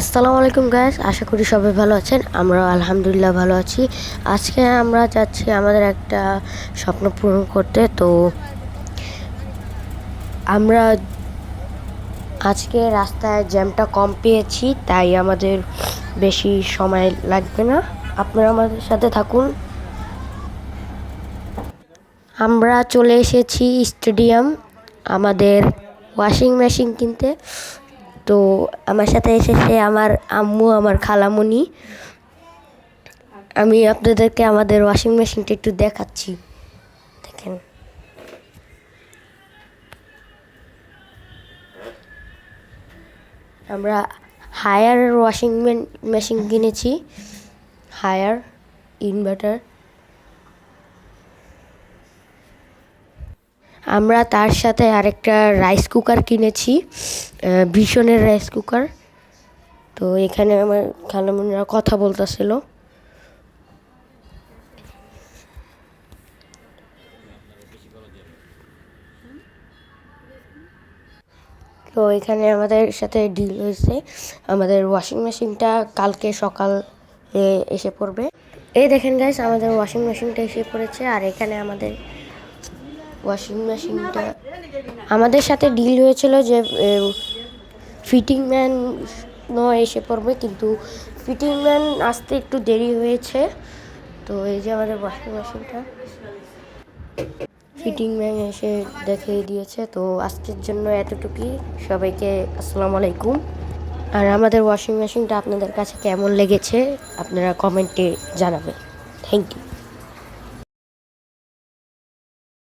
আসসালামু আলাইকুম গাইস, আশা করি সবাই ভালো আছেন। আমরা আলহামদুলিল্লাহ ভালো আছি। আজকে আমরা যাচ্ছি আমাদের একটা স্বপ্ন পূরণ করতে। তো আমরা আজকে রাস্তায় জ্যামটা কম পেয়েছি, তাই আমাদের বেশি সময় লাগবে না। আপনারা আমাদের সাথে থাকুন। আমরা চলে এসেছি স্টেডিয়াম আমাদের ওয়াশিং মেশিন কিনতে। তো আমার সাথে এসেছে আমার আম্মু, আমার খালামণি। আমি আপনাদেরকে আমাদের ওয়াশিং মেশিনটা একটু দেখাচ্ছি, দেখেন। আমরা হায়ার ওয়াশিং মেশিন কিনেছি, হায়ার ইনভার্টার। আমরা তার সাথে আরেকটা রাইস কুকার কিনেছি, ভীষণের রাইস কুকার। তো এখানে আমার খালামণিরা কথা বলতেছিল। তো এখানে আমাদের সাথে ডিল হয়েছে, আমাদের ওয়াশিং মেশিনটা কালকে সকালে এসে পড়বে। এই দেখেন গাইস, আমাদের ওয়াশিং মেশিনটা এসে পড়েছে। আর এখানে আমাদের ওয়াশিং মেশিনটা আমাদের সাথে ডিল হয়েছিল যে ফিটিং ম্যান এসে পড়বে, কিন্তু ফিটিং ম্যান আসতে একটু দেরি হয়েছে। তো এই যে আমাদের ওয়াশিং মেশিনটা ফিটিং ম্যান এসে দেখিয়ে দিয়েছে। তো আজকের জন্য এতটুকুই। সবাইকে আসসালামু আলাইকুম। আর আমাদের ওয়াশিং মেশিনটা আপনাদের কাছে কেমন লেগেছে আপনারা কমেন্টে জানাবেন। Thank you.